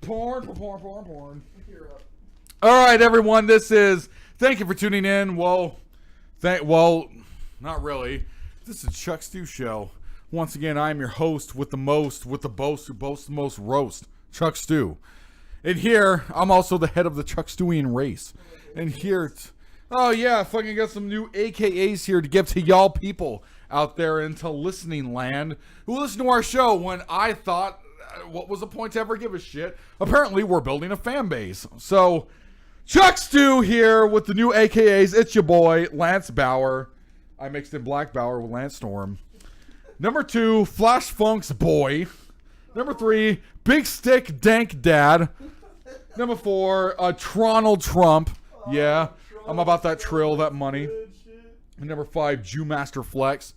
Porn. All right, everyone. Thank you for tuning in. Well, not really. This is Chuck Stew Show. Once again, I'm your host with the most, with the boast, who boasts the most roast, Chuck Stew. And here, I'm also the head of the Chuck Stewian race. And here, I fucking got some new AKAs here to give to y'all people out there into listening land who listen to our show when I thought, what was the point to ever give a shit? Apparently, we're building a fan base. So, Chuck Stew here with the new AKAs. It's your boy, Lance Bauer. I mixed in Black Bauer with Lance Storm. Number 2, Flash Funk's boy. Number 3, Big Stick Dank Dad. Number 4, Tronald Trump. Yeah, I'm about that trill, that money. And number 5, Jewmaster Flex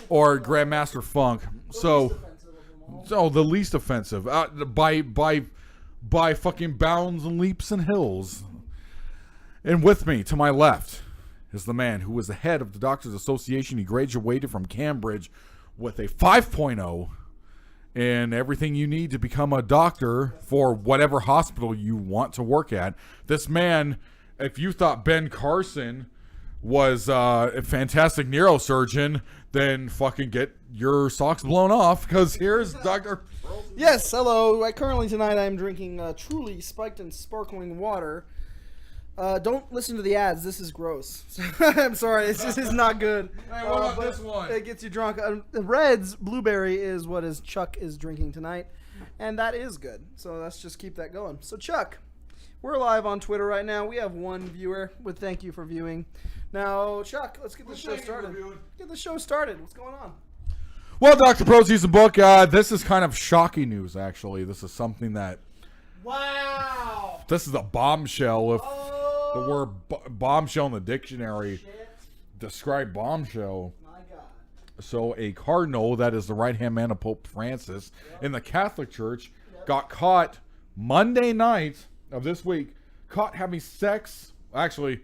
or Grandmaster Funk. So the least offensive by fucking bounds and leaps and hills. And with me to my left is the man who was the head of the Doctors Association. He graduated from Cambridge with a 5.0 and everything you need to become a doctor for whatever hospital you want to work at. This man, if you thought Ben Carson was a fantastic neurosurgeon, then fucking get your socks blown off, because here's Dr. Yes, hello. Currently tonight I'm drinking truly spiked and sparkling water. Don't listen to the ads. This is gross. I'm sorry. This is not good. Hey, what about this one? It gets you drunk. Red's Blueberry is what Chuck is drinking tonight, and that is good. So let's just keep that going. So Chuck, we're live on Twitter right now. We have one viewer. But thank you for viewing. Now, Chuck, let's get the show started. Get the show started. What's going on? Well, Dr. Pro's using book. This is kind of shocking news, actually. This is something that... Wow! This is a bombshell. If the word bombshell in the dictionary describe bombshell. My God. So a cardinal, that is the right-hand man of Pope Francis, in the Catholic Church, got caught Monday night of this week, caught having sex. Actually,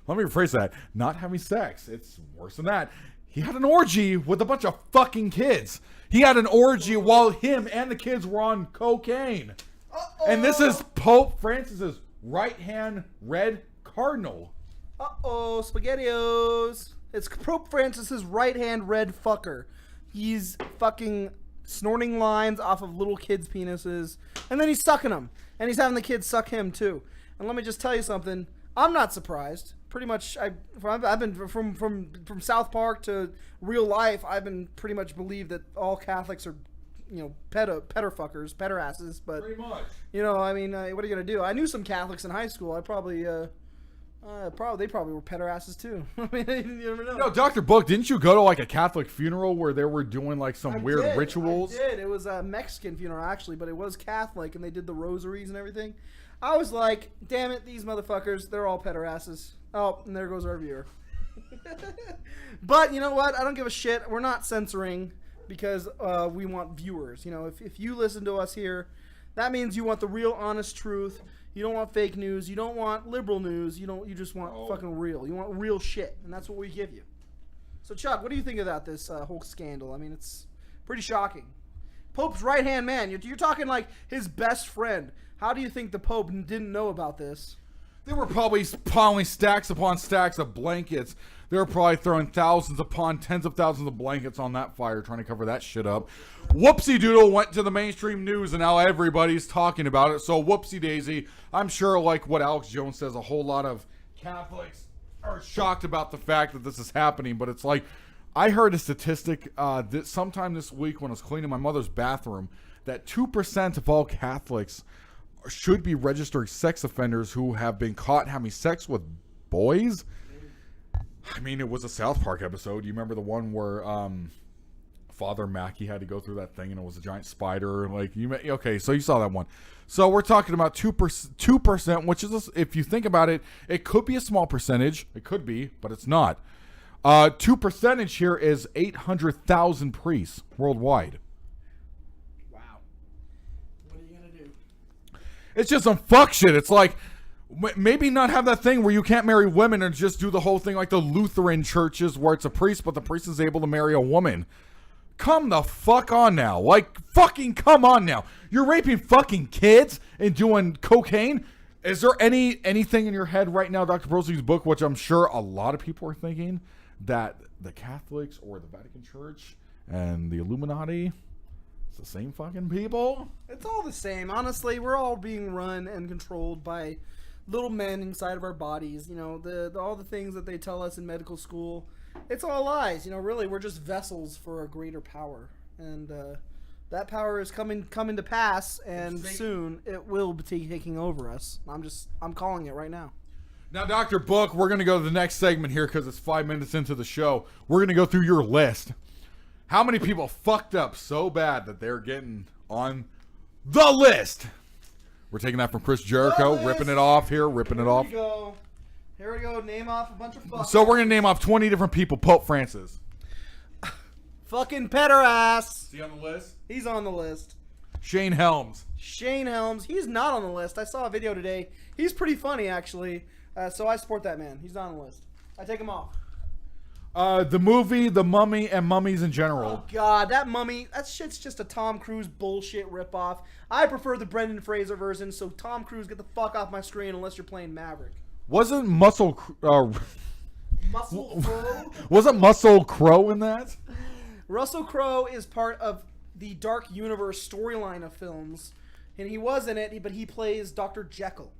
let me rephrase that. Not having sex. It's worse than that. He had an orgy with a bunch of fucking kids. He had an orgy while him and the kids were on cocaine. Uh-oh. And this is Pope Francis's right-hand red cardinal. Uh-oh, SpaghettiOs. It's Pope Francis's right-hand red fucker. He's fucking snorting lines off of little kids' penises, and then he's sucking them. And he's having the kids suck him, too. And let me just tell you something. I'm not surprised. Pretty much, I've been from South Park to real life. I've been pretty much believed that all Catholics are, pedo fuckers, asses. But Pretty much. I mean, what are you gonna do? I knew some Catholics in high school. They probably were pedo asses too. I mean, you never know. No, Dr. Book, didn't you go to like a Catholic funeral where they were doing like some weird rituals? I did. It was a Mexican funeral actually, but it was Catholic, and they did the rosaries and everything. I was like, damn it, these motherfuckers, they're all pedo asses. Oh, and there goes our viewer. But you know what? I don't give a shit. We're not censoring because we want viewers. If you listen to us here, that means you want the real, honest truth. You don't want fake news. You don't want liberal news. You just want fucking real. You want real shit, and that's what we give you. So, Chuck, what do you think about this whole scandal? I mean, it's pretty shocking. Pope's right-hand man. You're talking like his best friend. How do you think the Pope didn't know about this? They were probably piling stacks upon stacks of blankets. They were probably throwing thousands upon tens of thousands of blankets on that fire, trying to cover that shit up. Whoopsie Doodle went to the mainstream news, and now everybody's talking about it. So whoopsie daisy. I'm sure, like what Alex Jones says, a whole lot of Catholics are shocked about the fact that this is happening. But it's like, I heard a statistic that sometime this week when I was cleaning my mother's bathroom, that 2% of all Catholics should be registered sex offenders who have been caught having sex with boys. I mean, it was a South Park episode. You remember the one where Father Mackey had to go through that thing and it was a giant spider? Okay, so you saw that one. So we're talking about 2%, which is, if you think about it, it could be a small percentage. It could be, but it's not. 2% here is 800,000 priests worldwide. It's just some fuck shit. It's like, maybe not have that thing where you can't marry women and just do the whole thing like the Lutheran churches where it's a priest, but the priest is able to marry a woman. come the fuck on now. Like, fucking come on now. You're raping fucking kids and doing cocaine. Is there anything in your head right now, Dr. Brosley's book, which I'm sure a lot of people are thinking, that the Catholics or the Vatican Church and the Illuminati, it's the same fucking people? It's all the same. Honestly, we're all being run and controlled by little men inside of our bodies. You know, all the things that they tell us in medical school, it's all lies. You know, really, we're just vessels for a greater power. And that power is coming to pass, and soon it will be taking over us. I'm calling it right now. Now, Dr. Book, we're going to go to the next segment here because it's 5 minutes into the show. We're going to go through your list. How many people fucked up so bad that they're getting on the list? We're taking that from Chris Jericho, ripping it off here, ripping it off. Here we go. Name off a bunch of fuck. So we're going to name off 20 different people. Pope Francis. Fucking pederass. Is he on the list? He's on the list. Shane Helms. Shane Helms. He's not on the list. I saw a video today. He's pretty funny, actually. So I support that man. He's not on the list. I take him off. The movie, The Mummy, and mummies in general. Oh, God. That Mummy, that shit's just a Tom Cruise bullshit ripoff. I prefer the Brendan Fraser version, so Tom Cruise, get the fuck off my screen unless you're playing Maverick. Wasn't Muscle Crowe? Wasn't Muscle Crowe in that? Russell Crowe is part of the Dark Universe storyline of films, and he was in it, but he plays Dr. Jekyll.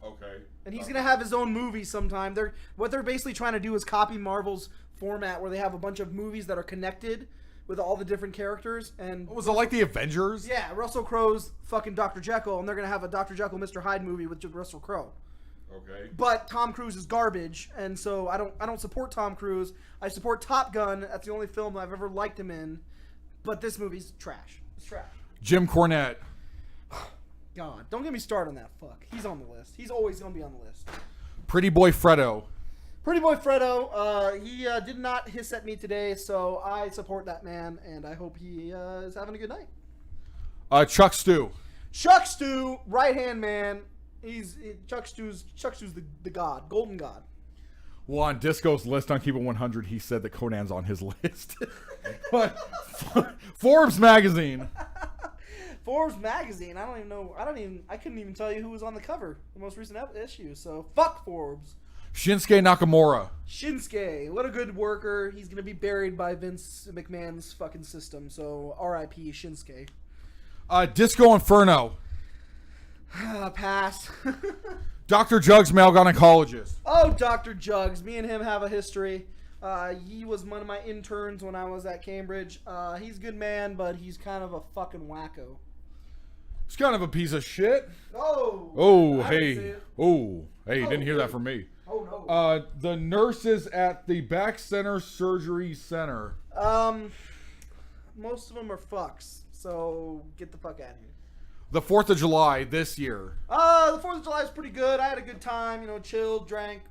Okay. And he's gonna have his own movie sometime. What they're basically trying to do is copy Marvel's format, where they have a bunch of movies that are connected with all the different characters. And was it like the Avengers? Yeah, Russell Crowe's fucking Dr. Jekyll, and they're gonna have a Dr. Jekyll, Mr. Hyde movie with Russell Crowe. Okay. But Tom Cruise is garbage, and so I don't support Tom Cruise. I support Top Gun. That's the only film I've ever liked him in. But this movie's trash. It's trash. Jim Cornette. God, don't get me started on that fuck. He's on the list. He's always gonna be on the list. Pretty Boy Fredo. Pretty Boy Fredo. He did not hiss at me today, so I support that man, and I hope he is having a good night. Chuck Stew. Chuck Stew, right hand man. Chuck Stew's the god, golden god. Well, on Disco's list on Keep It 100, he said that Conan's on his list. But Forbes magazine. Forbes magazine. I couldn't even tell you who was on the cover, the most recent issue. So fuck Forbes. Shinsuke Nakamura. Shinsuke, what a good worker. He's gonna be buried by Vince McMahon's fucking system. So R.I.P. Shinsuke. Disco Inferno. Pass. Dr. Jugs, male gynecologist. Oh, Dr. Jugs. Me and him have a history. He was one of my interns when I was at Cambridge. He's a good man, but he's kind of a fucking wacko. He's kind of a piece of shit. Oh, hey. Oh, hey, didn't hear that from me. Oh, no. The nurses at the Back Center Surgery Center. Most of them are fucks, so get the fuck out of here. The 4th of July this year. The 4th of July is pretty good. I had a good time, chilled, drank,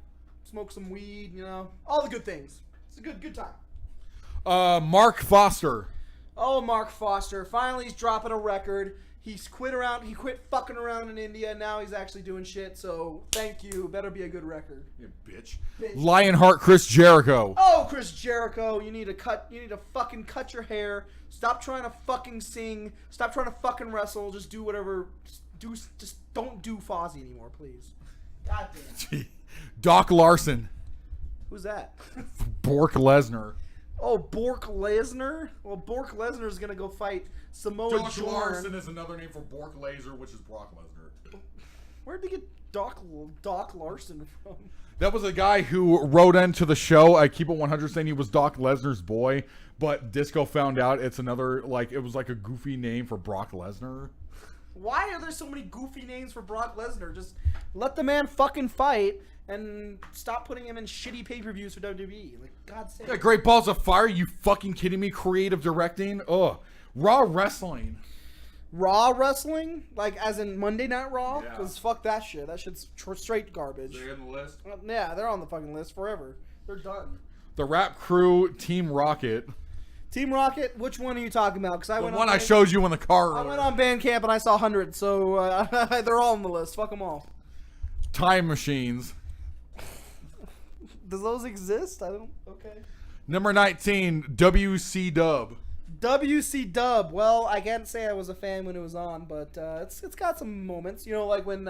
smoked some weed, all the good things. It's a good time. Mark Foster. Oh, Mark Foster. Finally, he's dropping a record. He quit fucking around in India, and now he's actually doing shit, so thank you. Better be a good record. You bitch. Lionheart Chris Jericho. Oh, Chris Jericho, you need to fucking cut your hair. Stop trying to fucking sing. Stop trying to fucking wrestle. Just do whatever. Just don't do Fozzy anymore, please. God damn. Doc Larson. Who's that? Bork Lesnar. Oh, Bork Lesnar? Well, Bork Lesnar is going to go fight Samoa Doc Joe. Larson is another name for Bork Laser, which is Brock Lesnar. Where'd they get Doc Larson from? That was a guy who wrote into the show, I Keep It 100, saying he was Doc Lesnar's boy, but Disco found out it's another, it was like a goofy name for Brock Lesnar. Why are there so many goofy names for Brock Lesnar? Just let the man fucking fight and stop putting him in shitty pay-per-views for WWE. God's sake. Yeah, Great Balls of Fire, you fucking kidding me? Creative directing? Ugh. Raw Wrestling. Raw Wrestling? As in Monday Night Raw? Yeah. Because fuck that shit. That shit's straight garbage. They're on the list? Yeah, they're on the fucking list forever. They're done. The Rap Crew, Team Rocket. Team Rocket, which one are you talking about? Because I showed you in the car earlier. I went on Bandcamp and I saw 100, so they're all on the list. Fuck them all. Time Machines. Does those exist? I don't. Okay. Number 19, WC Dub. WC Dub. Well, I can't say I was a fan when it was on, but it's got some moments. You know, like when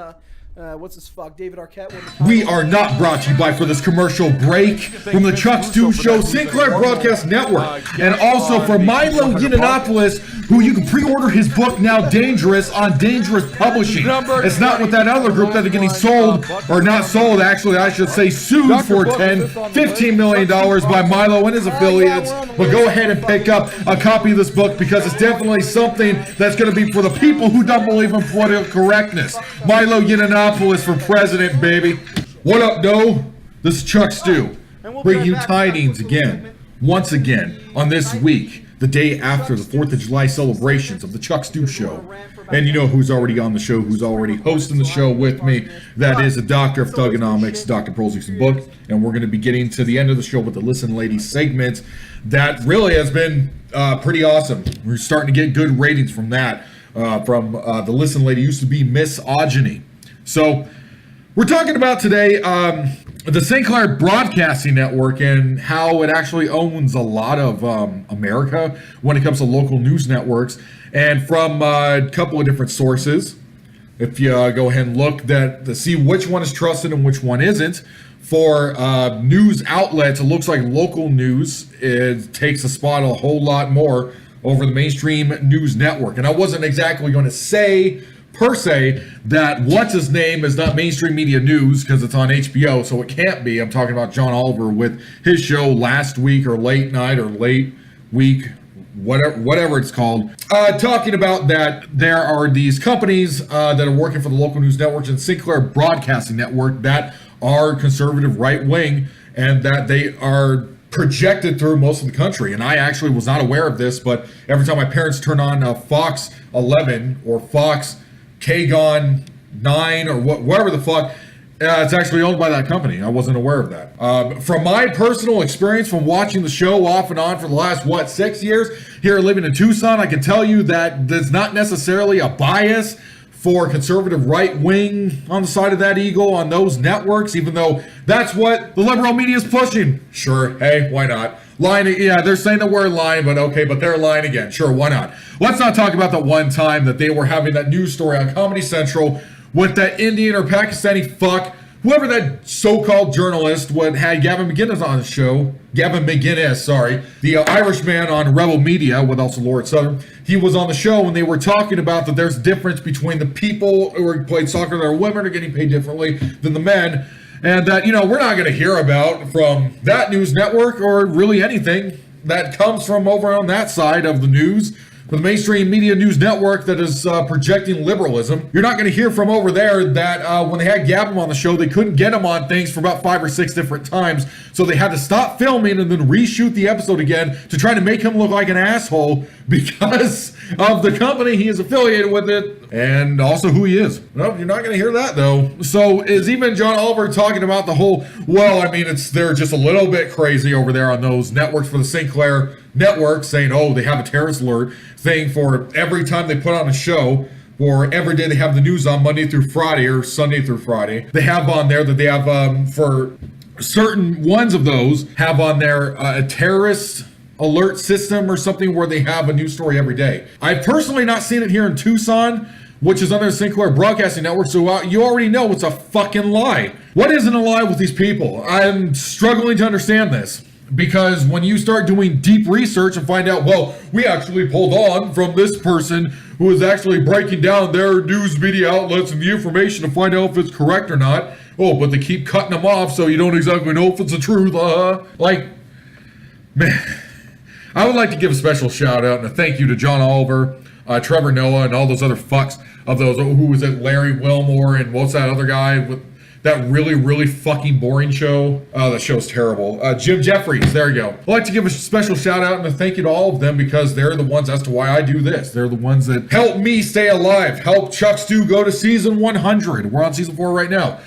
what's his fuck, David Arquette won the title. We are not brought to you by for this commercial break from the Chuck Stu Show, Sinclair Broadcast Network, and also for Milo Yiannopoulos, who you can pre-order his book now, Dangerous, on Dangerous Publishing. It's not with that other group that are getting sold, or not sold, actually, I should say sued for $15 million by Milo and his affiliates. But go ahead and pick up a copy of this book because it's definitely something that's going to be for the people who don't believe in political correctness. Milo Yiannopoulos for president, baby. What up, Doe? This is Chuck Stu, bringing you tidings again, once again, on this week, the day after the 4th of July celebrations of the Chuck Stu Show. And you know who's already on the show, who's already hosting the show with me. That is a doctor of thugonomics, Dr. Prolzik's book. And we're going to be getting to the end of the show with the Listen Lady segment that really has been pretty awesome. We're starting to get good ratings from that. The Listen Lady used to be Misogyny. So we're talking about today the Sinclair Broadcasting Network and how it actually owns a lot of America when it comes to local news networks. And from a couple of different sources, if you go ahead and look to see which one is trusted and which one isn't, for news outlets, it looks like local news takes a spot a whole lot more over the mainstream news network. And I wasn't exactly going to say per se that what's his name is not mainstream media news because it's on HBO, so it can't be. I'm talking about John Oliver with his show Last Week or Late Night or Late Week, whatever it's called, talking about that there are these companies that are working for the local news networks and Sinclair Broadcasting Network that are conservative right wing and that they are projected through most of the country. And I actually was not aware of this, but every time my parents turn on Fox 11 or Fox KGON 9 or whatever the fuck, it's actually owned by that company. I wasn't aware of that. From my personal experience from watching the show off and on for the last, 6 years here living in Tucson, I can tell you that there's not necessarily a bias for conservative right wing on the side of that eagle on those networks, even though that's what the liberal media is pushing. Sure, hey, why not? Lying, yeah, they're saying that we're lying, but okay, but they're lying again. Sure, why not? Let's not talk about the one time that they were having that news story on Comedy Central with that Indian or Pakistani fuck, whoever that so-called journalist had Gavin McGinnis on the show. Gavin McGinnis, sorry. The Irishman on Rebel Media with also Lord Southern. He was on the show and they were talking about that there's a difference between the people who played soccer that are women are getting paid differently than the men. And that, we're not going to hear about from that news network or really anything that comes from over on that side of the news. For the mainstream media news network that is projecting liberalism. You're not going to hear from over there that when they had Gavin on the show, they couldn't get him on things for about 5 or 6 different times. So they had to stop filming and then reshoot the episode again to try to make him look like an asshole because of the company he is affiliated with it and also who he is. No, you're not going to hear that though. So is even John Oliver talking about the whole, they're just a little bit crazy over there on those networks for the Sinclair network saying, they have a terrorist alert thing for every time they put on a show or every day they have the news on Monday through Friday or Sunday through Friday. They have on there that they have for certain ones of those have on there a terrorist alert system or something where they have a news story every day. I've personally not seen it here in Tucson, which is under the Sinclair Broadcasting Network, so you already know it's a fucking lie. What isn't a lie with these people? I'm struggling to understand this. Because when you start doing deep research and find out, we actually pulled on from this person who is actually breaking down their news media outlets and the information to find out if it's correct or not. But they keep cutting them off so you don't exactly know if it's the truth. Man, I would like to give a special shout out and a thank you to John Oliver, Trevor Noah, and all those other fucks of those. Who was it? Larry Wilmore and what's that other guy with that really, really fucking boring show? That show's terrible. Jim Jeffries, there you go. I'd like to give a special shout out and a thank you to all of them because they're the ones as to why I do this. They're the ones that help me stay alive, help Chuck Stu go to season 100. We're on season 4 right now.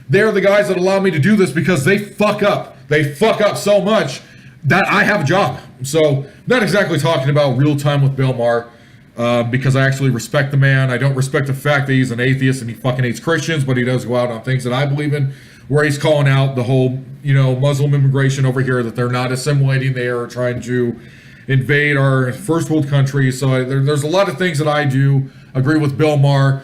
They're the guys that allow me to do this because they fuck up. They fuck up so much that I have a job. So, not exactly talking about Real Time with Bill Maher. Because I actually respect the man. I don't respect the fact that he's an atheist and he fucking hates Christians, but he does go out on things that I believe in, where he's calling out the whole, Muslim immigration over here, that they're not assimilating, they are trying to invade our first world country. So there's a lot of things that I do agree with Bill Maher.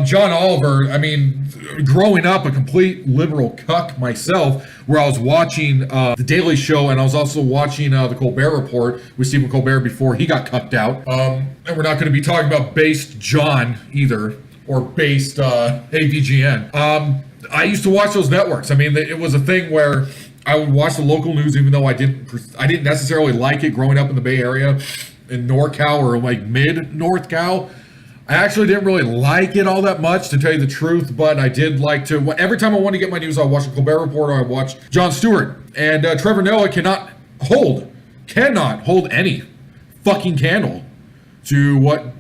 John Oliver, I mean, growing up a complete liberal cuck myself, where I was watching The Daily Show, and I was also watching The Colbert Report with Stephen Colbert before he got cucked out. And we're not going to be talking about based John either, or based AVGN. I used to watch those networks. I mean, it was a thing where I would watch the local news, even though I didn't necessarily like it growing up in the Bay Area, in NorCal or like mid-North Cal. I actually didn't really like it all that much, to tell you the truth, but I did like to. Every time I wanted to get my news, I watched the Colbert Report or I watched Jon Stewart. And Trevor Noah cannot hold any fucking candle to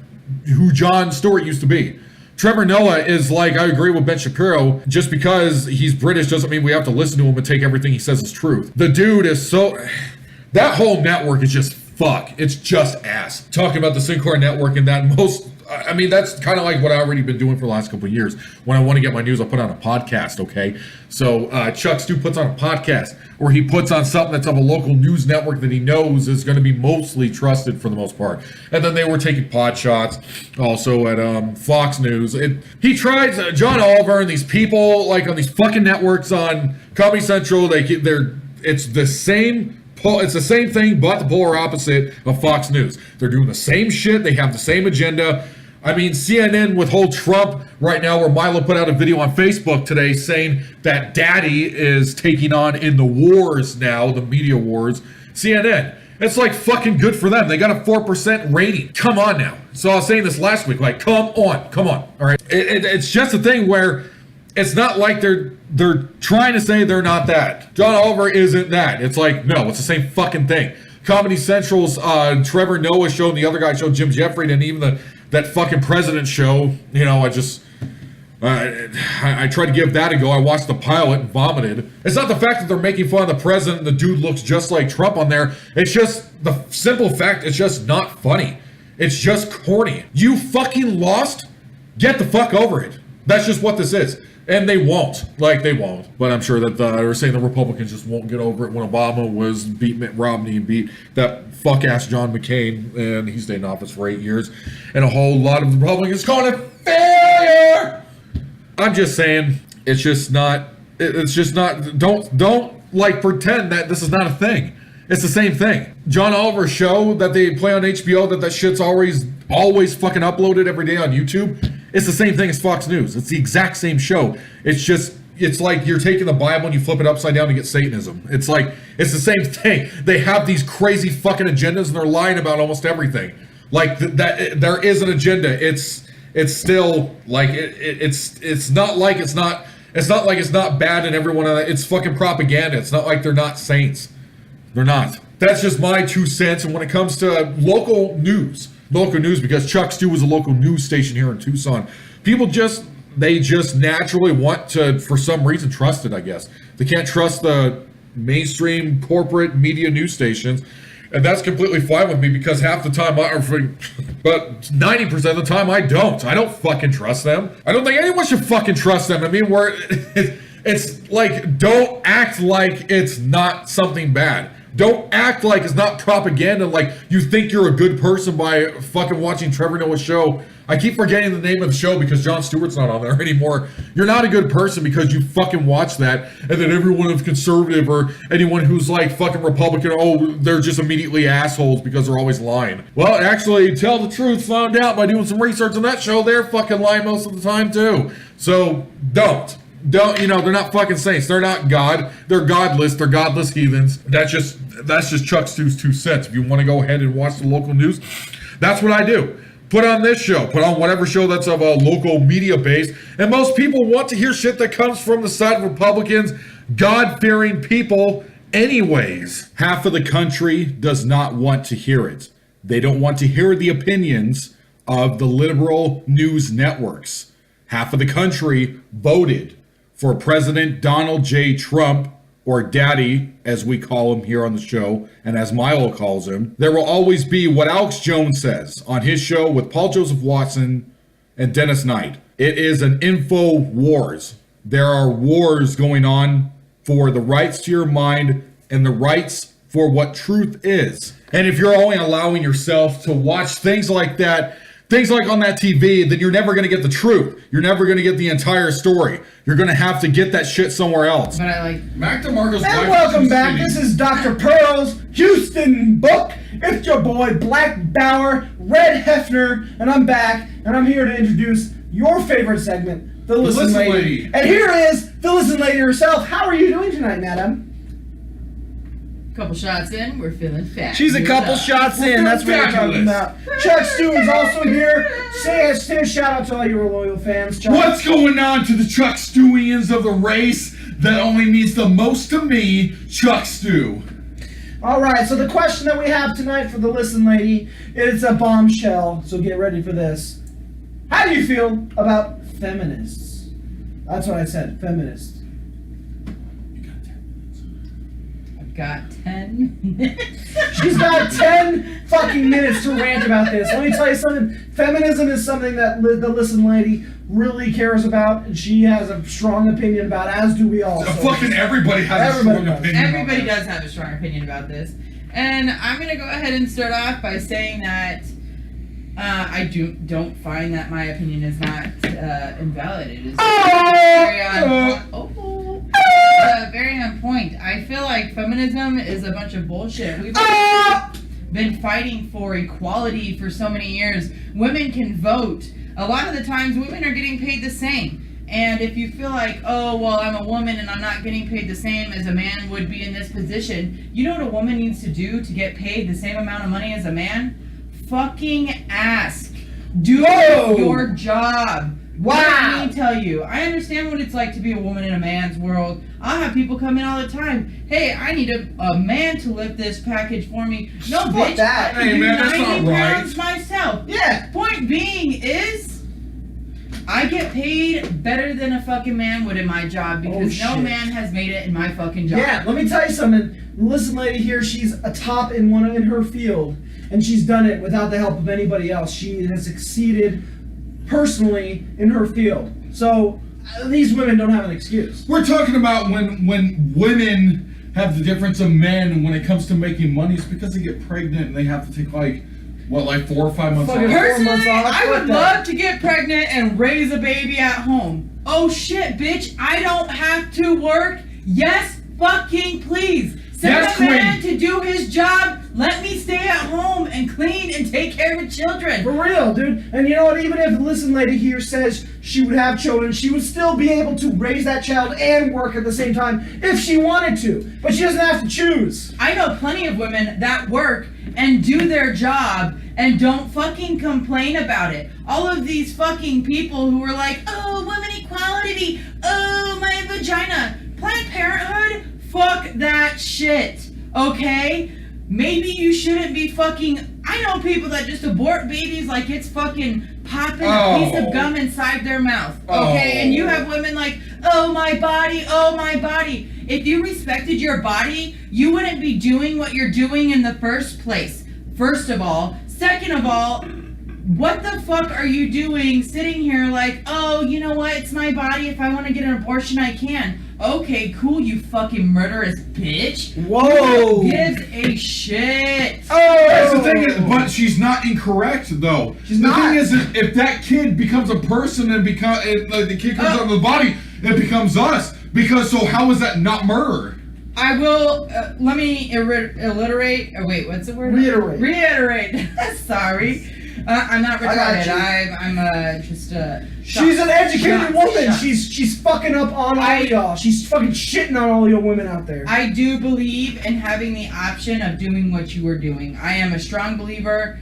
who Jon Stewart used to be. Trevor Noah is like, I agree with Ben Shapiro, just because he's British doesn't mean we have to listen to him and take everything he says as truth. The dude is that whole network is just fuck. It's just ass. Talking about the Sinclair network and that's kind of like what I've already been doing for the last couple of years. When I want to get my news, I put on a podcast, okay? So Chuck Stu puts on a podcast, or he puts on something that's of a local news network that he knows is going to be mostly trusted for the most part. And then they were taking pod shots also at Fox News. He tried, John Oliver and these people, like on these fucking networks on Comedy Central, it's the same thing, but the polar opposite of Fox News. They're doing the same shit. They have the same agenda. I mean, CNN with whole Trump right now, where Milo put out a video on Facebook today saying that Daddy is taking on in the wars now, the media wars. CNN. It's like fucking good for them. They got a 4% rating. Come on now. So I was saying this last week, like, come on. All right. It's just a thing where it's not like they're trying to say they're not that. John Oliver isn't that. It's like, no, it's the same fucking thing. Comedy Central's Trevor Noah show and the other guy show, Jim Jeffrey, and even that fucking president show, you know, I tried to give that a go. I watched the pilot and vomited. It's not the fact that they're making fun of the president and the dude looks just like Trump on there. It's just the simple fact it's just not funny. It's just corny. You fucking lost? Get the fuck over it. That's just what this is. And they won't. They won't. But I'm sure that they were saying the Republicans just won't get over it when Obama was beat Mitt Romney and beat that fuck-ass John McCain, and he stayed in office for 8 years. And a whole lot of the Republicans calling it failure! I'm just saying, it's just not, don't pretend that this is not a thing. It's the same thing. John Oliver's show that they play on HBO, that shit's always fucking uploaded every day on YouTube. It's the same thing as Fox News. It's the exact same show. It's like you're taking the Bible and you flip it upside down to get Satanism. It's the same thing. They have these crazy fucking agendas and they're lying about almost everything. That there is an agenda. It's still like it's not like it's not bad and everyone. It's fucking propaganda. It's not like they're not saints. They're not. That's just my 2 cents. And when it comes to local news, because Chuck Stu was a local news station here in Tucson, people just naturally want to, for some reason, trust it, I guess. They can't trust the mainstream corporate media news stations. And that's completely fine with me, because half the time, but 90% of the time I don't fucking trust them. I don't think anyone should fucking trust them. I mean, it's like, don't act like it's not something bad. Don't act like it's not propaganda, like you think you're a good person by fucking watching Trevor Noah's show. I keep forgetting the name of the show because Jon Stewart's not on there anymore. You're not a good person because you fucking watch that, and then everyone who's conservative or anyone who's like fucking Republican, they're just immediately assholes because they're always lying. Well, actually, tell the truth, found out by doing some research on that show, they're fucking lying most of the time too. So don't, they're not fucking saints. They're not God. They're godless. They're godless heathens. That's just Chuck Stu's 2 cents. If you want to go ahead and watch the local news, that's what I do. Put on this show. Put on whatever show that's of a local media base. And most people want to hear shit that comes from the side of Republicans, God-fearing people anyways. Half of the country does not want to hear it. They don't want to hear the opinions of the liberal news networks. Half of the country voted for President Donald J. Trump, or Daddy, as we call him here on the show, and as Milo calls him. There will always be what Alex Jones says on his show with Paul Joseph Watson and Dennis Knight. It is an info wars. There are wars going on for the rights to your mind and the rights for what truth is. And if you're only allowing yourself to watch things like that, things like on that TV, then you're never going to get the truth. You're never going to get the entire story. You're going to have to get that shit somewhere else. But I like... Mac DeMarco's And welcome back. This is Dr. Pearl's Houston book. It's your boy Black Bauer, Red Hefner, and I'm back, and I'm here to introduce your favorite segment, the Listen Lady. And here is the Listen Lady herself. How are you doing tonight, madam? Couple shots in, we're feeling fat. She's a couple shots in. That's what we're talking about. Chuck Stew is also here. Say a shout out to all your loyal fans. Chuck. What's going on to the Chuck Stewians of the race that only means the most to me, Chuck Stew? All right, so the question that we have tonight for the Listen Lady is a bombshell, so get ready for this. How do you feel about feminists? That's what I said, feminists. I've got 10 minutes. She's got 10 fucking minutes to rant about this. Let me tell you something. Feminism is something that the Listen Lady really cares about, and she has a strong opinion about, as do we all. So Fucking everybody has a strong opinion. Everybody does have a strong opinion about this. And I'm going to go ahead and start off by saying that I don't find that my opinion is not invalid. It is very on point. I feel like feminism is a bunch of bullshit. We've been fighting for equality for so many years. Women can vote. A lot of the times women are getting paid the same. And if you feel like, oh, well, I'm a woman and I'm not getting paid the same as a man would be in this position, you know what a woman needs to do to get paid the same amount of money as a man? Fucking ask. Do your job. Wow. Let me tell you, I understand what it's like to be a woman in a man's world. I'll have people come in all the time. Hey, I need a man to lift this package for me. No, Fuck bitch, that. I can Hey, do man, that's 90 not right. pounds myself. Yeah. Point being is, I get paid better than a fucking man would in my job because no shit. man has made it in my fucking job. Yeah, let me tell you something. The Listen Lady here, she's a top in her field, and she's done it without the help of anybody else. She has succeeded personally in her field. So these women don't have an excuse. We're talking about when women have the difference of men when it comes to making money. It's because they get pregnant and they have to take like 4 or 5 months off. Fucking 4 months Personally, off. I Fuck would that. love to get pregnant and raise a baby at home. Oh shit, bitch, I don't have to work. Yes, fucking please. Send Yes, a man queen. to do his job. Let me stay at home and clean and take care of children. For real, dude. And you know what? Even if the Listen Lady here says she would have children, she would still be able to raise that child and work at the same time if she wanted to. But she doesn't have to choose. I know plenty of women that work and do their job and don't fucking complain about it. All of these fucking people who are like, oh, women equality, oh, my vagina. Planned Parenthood, fuck that shit, okay? Maybe you shouldn't be fucking... I know people that just abort babies like it's fucking popping a piece of gum inside their mouth, okay? And you have women like, oh my body, oh my body. If you respected your body, you wouldn't be doing what you're doing in the first place, first of all. Second of all, what the fuck are you doing sitting here like, oh, you know what, it's my body, if I want to get an abortion, I can. Okay, cool, you fucking murderous bitch. Whoa. Who gives a shit? That's the thing, but she's not incorrect though. She's the not. thing is, if that kid becomes a person and the kid comes out of the body, it becomes us. Because so how is that not murder? I will, let me alliterate, oh wait, what's the word? Reiterate. Sorry. I'm not retarded, I'm just, She's an educated woman. Shocked. She's fucking up on all y'all. She's fucking shitting on all you women out there. I do believe in having the option of doing what you were doing. I am a strong believer,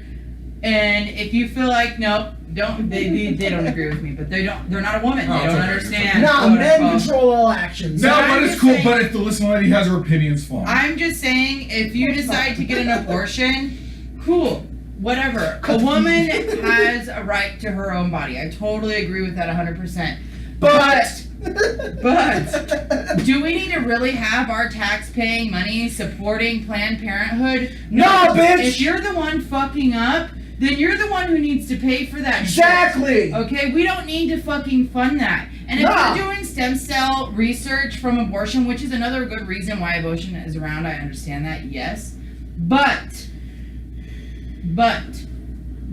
and if you feel like nope, they don't agree with me, but they're not a woman. They don't understand. Nah, quote, men unquote. control all actions. No, I'm but it's just cool. saying- But if the listening lady has her opinions, fine. I'm just saying, if you decide to get an abortion, cool. Whatever. A woman has a right to her own body. I totally agree with that 100%. But do we need to really have our tax-paying money supporting Planned Parenthood? No, bitch! If you're the one fucking up, then you're the one who needs to pay for that Exactly. shit. Okay? We don't need to fucking fund that. And if Nah. you're doing stem cell research from abortion, which is another good reason why abortion is around. I understand that, yes. But,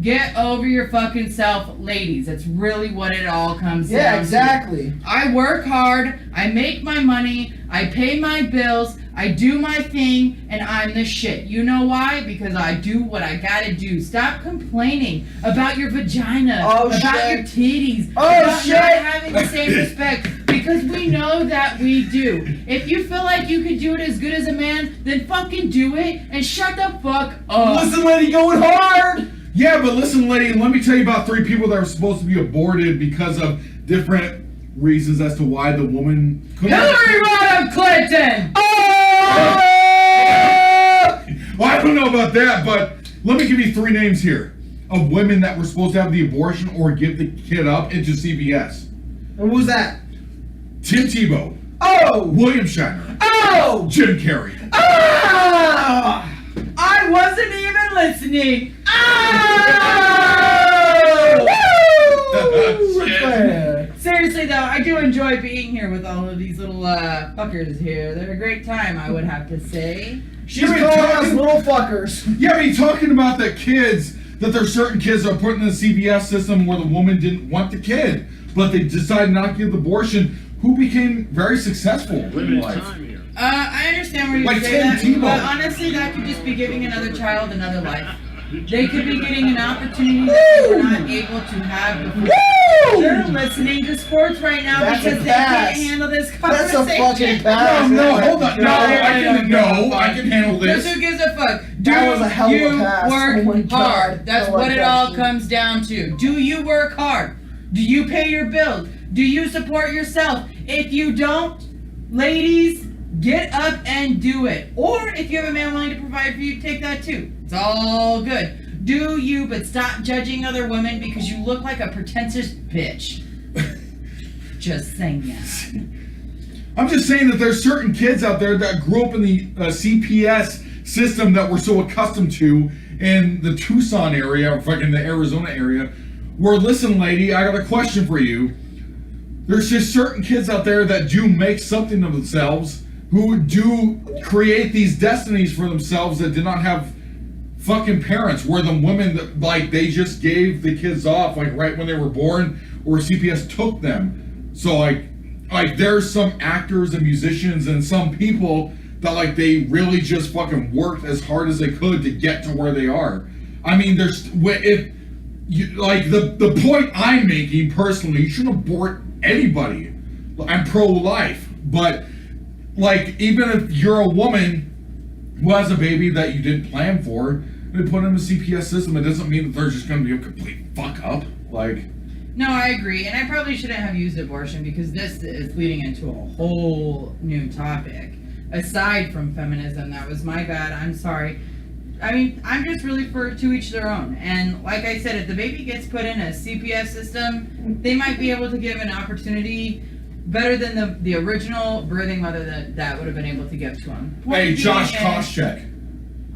get over your fucking self, ladies. That's really what it all comes down to. Yeah, exactly. I work hard, I make my money, I pay my bills, I do my thing, and I'm the shit. You know why? Because I do what I gotta do. Stop complaining about your vagina, about your titties, about not having the same respect. Because we know that we do. If you feel like you could do it as good as a man, then fucking do it and shut the fuck up. Listen, lady, going hard! Yeah, but listen, lady, let me tell you about 3 people that were supposed to be aborted because of different reasons as to why the woman couldn't. Hillary Rodham Clinton! Well, I don't know about that, but let me give you 3 names here of women that were supposed to have the abortion or give the kid up into CBS. And who's that? Tim Tebow. Oh! William Shatner. Oh! Jim Carrey. Ah! I wasn't even listening. Seriously though, I do enjoy being here with all of these little fuckers here. They're a great time, I would have to say. She's calling us little fuckers. Yeah, but you're talking about the kids, that there's certain kids that are put in the CBS system where the woman didn't want the kid, but they decided not to give the abortion, who became very successful in life. I understand where you Like say that, Tim Tebow. but honestly, that could just be giving another child another life. They could be getting an opportunity that they were not able to have before. They're listening to sports right now because they can't handle this That's conversation. a fucking pass. No, hold on. No, I can handle Just this. who gives a fuck? Do That was a hell of a you pass. work Oh my God. hard? That's I like what it that all shit. comes down to. Do you work hard? Do you pay your bills? Do you support yourself? If you don't, ladies, get up and do it. Or if you have a man willing to provide for you, take that too. It's all good. Do you, but stop judging other women because you look like a pretentious bitch. Just saying that. I'm just saying that there's certain kids out there that grew up in the CPS system that we're so accustomed to in the Tucson area, or fucking the Arizona area, where, listen, lady, I got a question for you. There's just certain kids out there that do make something of themselves, who do create these destinies for themselves that did not have fucking parents, where the women that, like, they just gave the kids off like right when they were born, or CPS took them. So like there's some actors and musicians and some people that like they really just fucking worked as hard as they could to get to where they are. I mean, there's if you like the point I'm making personally, you shouldn't abort anybody. I'm pro-life, but like even if you're a woman who has a baby that you didn't plan for, they put in the CPS system, it doesn't mean that they're just going to be a complete fuck up. Like, no, I agree, and I probably shouldn't have used abortion because this is leading into a whole new topic. Aside from feminism, that was my bad, I'm sorry. I mean, I'm just really for to each their own. And like I said, if the baby gets put in a CPS system, they might be able to give an opportunity better than the original birthing mother that would have been able to give to him. hey, Josh Koscheck.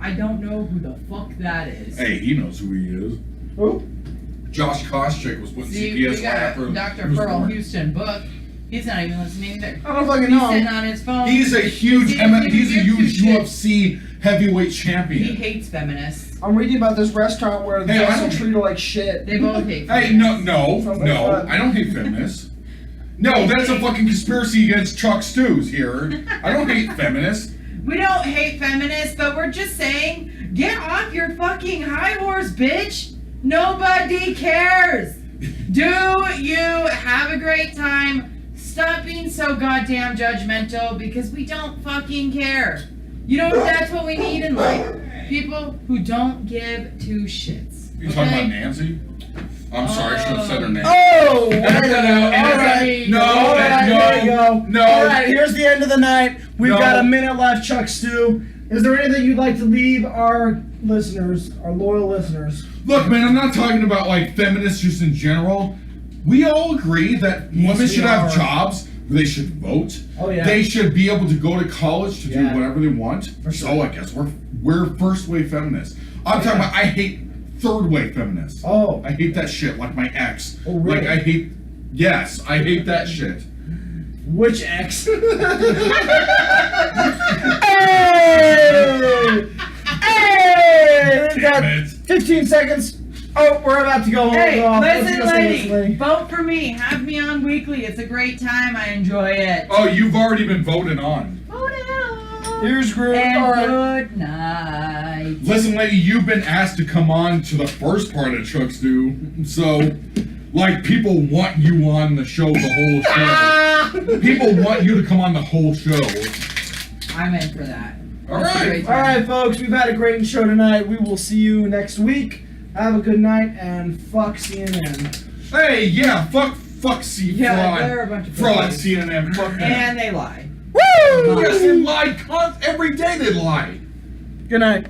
I don't know who the fuck that is. Hey, he knows who he is. Who? Josh Koscheck was putting See, CPS we right got after Dr. he was Pearl born. Houston book. He's not even listening either. I don't fucking He's know. sitting on his phone. He's a huge He doesn't even he's a give two huge shits. UFC heavyweight He champion. hates feminists. I'm reading about this restaurant where they Hey, I also don't- treat her like shit. They both hate Hey, feminists. no, I don't hate feminists. No, that's a fucking conspiracy against Chuck Stews here. I don't hate feminists. We don't hate feminists, but we're just saying, get off your fucking high horse, bitch. Nobody cares. Do you have a great time? Stop being so goddamn judgmental because we don't fucking care. You know, that's what we need in life. People who don't give two shits. You talking okay? about Nancy? I'm sorry, I should have said her name. Oh! Edit that out, edit that. No, All right, there you go. no. All right, here's the end of the night. We've No. got a minute left, Chuck Stew. Is there anything you'd like to leave our listeners, our loyal listeners? Look, man, I'm not talking about like feminists just in general. We all agree that Yes, women should we have are. jobs. They should vote. Oh, yeah. They should be able to go to college to Yeah. do whatever they want. For sure. So I guess we're first wave feminists. I'm talking about I hate third wave feminists. Oh. I hate that shit like my ex. Oh, really? Like I hate that shit. Which X? Hey! Hey! We've got 15 seconds. Oh, we're about to go home. Hey, Let's listen, go say lady, this, lady. vote for me. Have me on weekly. It's a great time. I enjoy it. Oh, you've already been voted on. Vote it out. Here's Groot. And All right. good night. Listen, lady, you've been asked to come on to the first part of Chuck Stew, so, like, people want you on the show the whole show. People want you to come on the whole show. I'm in for that. All That's a right. great All time. right, folks. We've had a great show tonight. We will see you next week. Have a good night and fuck CNN. Hey, yeah, fuck Yeah, fraud. they're a bunch of Fraud, pussies. CNN, fuck them. And they lie. Woo! Yes, they lie every day they lie. Good night.